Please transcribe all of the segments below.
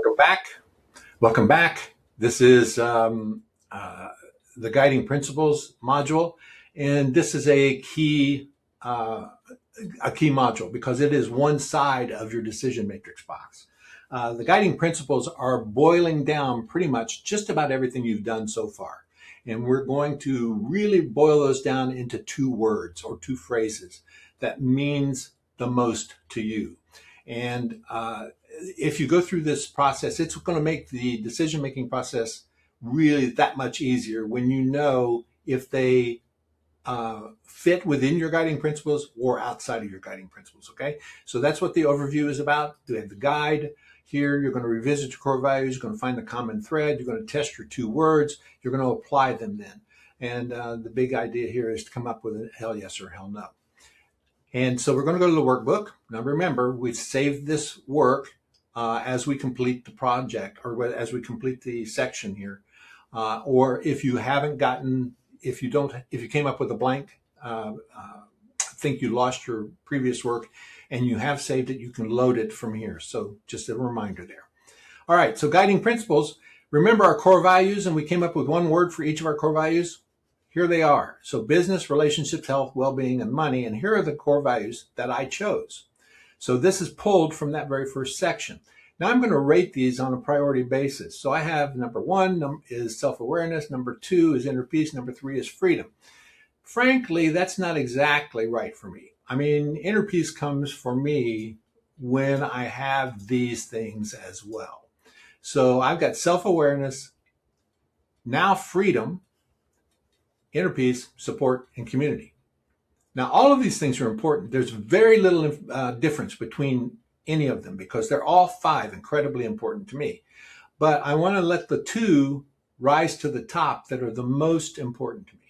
welcome back. Welcome back. This is the guiding principles module, and this is a key module because it is one side of your decision matrix box. The guiding principles are boiling down pretty much just about everything you've done so far. And we're going to really boil those down into 2 words or 2 phrases that means the most to you. And if you go through this process, it's going to make the decision-making process really that much easier when you know if they fit within your guiding principles or outside of your guiding principles, okay? So that's what the overview is about. You have the guide. Here, you're going to revisit your core values. You're going to find the common thread. You're going to test your 2 words. You're going to apply them then. And the big idea here is to come up with a hell yes or hell no. And so we're going to go to the workbook. Now remember, we saved this work as we complete the project or as we complete the section here. Or if you haven't gotten, if you came up with a blank, think you lost your previous work and you have saved it, you can load it from here. So just a reminder there. All right, so guiding principles. Remember our core values, and we came up with 1 word for each of our core values. Here they are. So business, relationships, health, well-being, and money. And here are the core values that I chose. So this is pulled from that very first section. Now I'm going to rate these on a priority basis. So I have number 1 is self-awareness. Number 2 is inner peace. Number 3 is freedom. Frankly, that's not exactly right for me. I mean, inner peace comes for me when I have these things as well. So I've got self-awareness, now freedom, inner peace, support, and community. Now, all of these things are important. There's very little difference between any of them because they're all 5 incredibly important to me. But I want to let the 2 rise to the top that are the most important to me.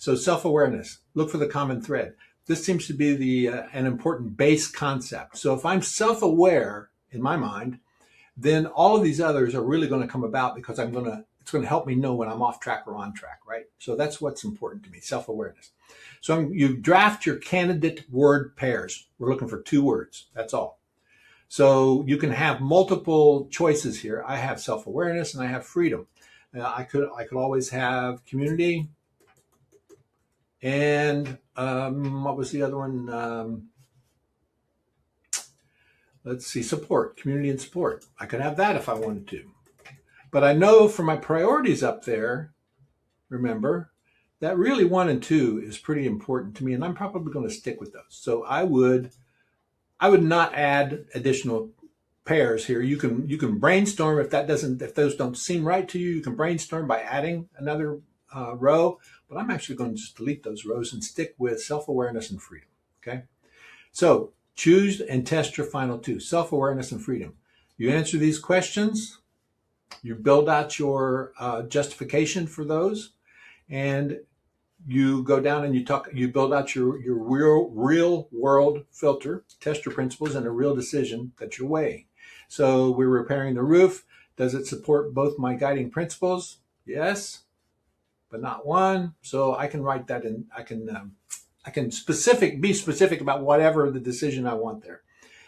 So self-awareness, look for the common thread. This seems to be an important base concept. So if I'm self-aware in my mind, then all of these others are really going to come about because it's going to help me know when I'm off track or on track, right? So that's what's important to me, self-awareness. So you draft your candidate word pairs. We're looking for 2 words. That's all. So you can have multiple choices here. I have self-awareness and I have freedom. I could always have community. And what was the other one? Let's see, support, community and support. I could have that if I wanted to. But I know for my priorities up there, remember, that really 1 and 2 is pretty important to me, and I'm probably going to stick with those. So I would not add additional pairs here. You can brainstorm if those don't seem right to you. You can brainstorm by adding another row, but I'm actually going to just delete those rows and stick with self-awareness and freedom. Okay, so choose and test your final 2: self-awareness and freedom. You answer these questions. You build out your justification for those, and you go down and you build out your real world filter, test your principles, and a real decision that you're weighing. So we're repairing the roof. Does it support both my guiding principles? Yes, but not 1. So I can write that in. I can be specific about whatever the decision I want there.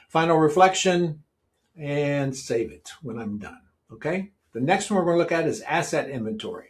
Final reflection and save it when I'm done. Okay. The next one we're going to look at is asset inventory.